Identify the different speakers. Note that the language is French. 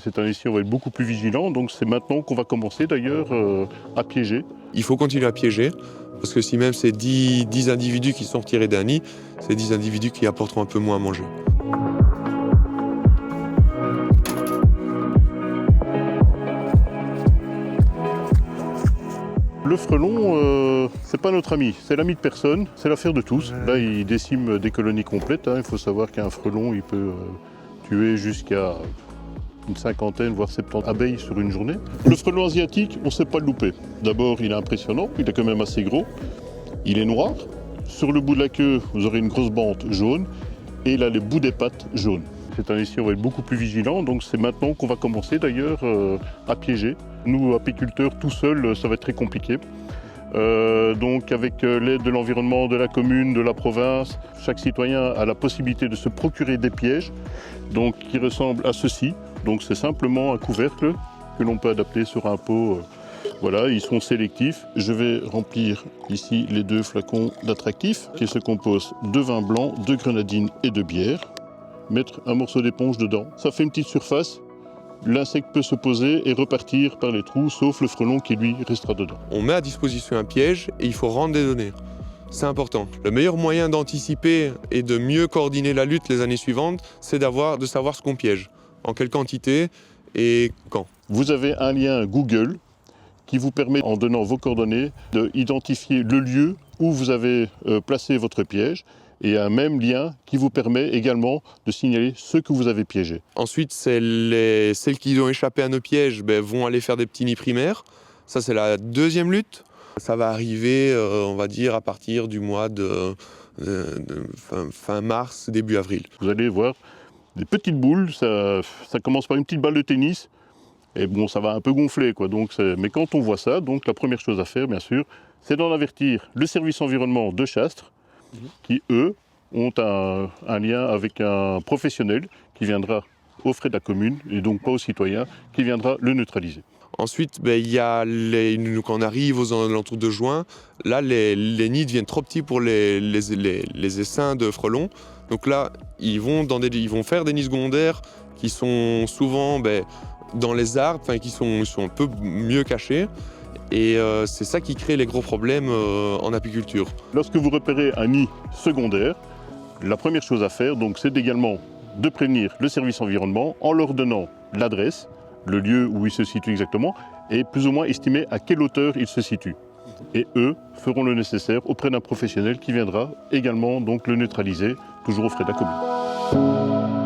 Speaker 1: Cette année-ci, on va être beaucoup plus vigilant, donc c'est maintenant qu'on va commencer d'ailleurs à piéger.
Speaker 2: Il faut continuer à piéger, parce que si même c'est 10 individus qui sont retirés d'un nid, c'est 10 individus qui apporteront un peu moins à manger.
Speaker 1: Le frelon, c'est pas notre ami, c'est l'ami de personne, c'est l'affaire de tous. Là, il décime des colonies complètes. Il faut savoir qu'un frelon, il peut tuer jusqu'à une cinquantaine, voire 70 abeilles sur une journée. Le frelon asiatique, on ne sait pas le louper. D'abord, il est impressionnant, il est quand même assez gros. Il est noir. Sur le bout de la queue, vous aurez une grosse bande jaune. Et il a les bouts des pattes jaunes. Cette année-ci, on va être beaucoup plus vigilant, donc c'est maintenant qu'on va commencer d'ailleurs à piéger. Nous, apiculteurs, tout seuls, ça va être très compliqué. Donc avec l'aide de l'environnement, de la commune, de la province, chaque citoyen a la possibilité de se procurer des pièges donc, qui ressemblent à ceci. Donc c'est simplement un couvercle que l'on peut adapter sur un pot. Voilà, ils sont sélectifs. Je vais remplir ici les 2 flacons d'attractif qui se composent de vin blanc, de grenadine et de bière. Mettre un morceau d'éponge dedans. Ça fait une petite surface. L'insecte peut se poser et repartir par les trous, sauf le frelon qui lui restera dedans.
Speaker 2: On met à disposition un piège et il faut rendre des données. C'est important. Le meilleur moyen d'anticiper et de mieux coordonner la lutte les années suivantes, c'est de savoir ce qu'on piège, en quelle quantité et quand.
Speaker 1: Vous avez un lien Google qui vous permet, en donnant vos coordonnées, d'identifier le lieu où vous avez placé votre piège. Et un même lien qui vous permet également de signaler ce que vous avez piégé.
Speaker 2: Ensuite, celles qui ont échappé à nos pièges vont aller faire des petits nids primaires. Ça, c'est la deuxième lutte. Ça va arriver, on va dire, à partir du mois de fin mars, début avril.
Speaker 1: Vous allez voir des petites boules, ça commence par une petite balle de tennis. Et bon, ça va un peu gonfler, quoi. Mais quand on voit ça, donc la première chose à faire, bien sûr, c'est d'en avertir le service environnement de Chastres, qui, eux, ont un lien avec un professionnel qui viendra aux frais de la commune, et donc pas aux citoyens, qui viendra le neutraliser.
Speaker 2: Ensuite, il y a quand on arrive aux alentours de juin, là, les nids deviennent trop petits pour les essaims de frelons. Donc là, ils vont faire des nids secondaires qui sont souvent dans les arbres, qui sont un peu mieux cachés. Et c'est ça qui crée les gros problèmes en apiculture.
Speaker 1: Lorsque vous repérez un nid secondaire, la première chose à faire, c'est également de prévenir le service environnement en leur donnant l'adresse, le lieu où il se situe exactement, et plus ou moins estimer à quelle hauteur il se situe. Et eux feront le nécessaire auprès d'un professionnel qui viendra également le neutraliser, toujours aux frais de la commune.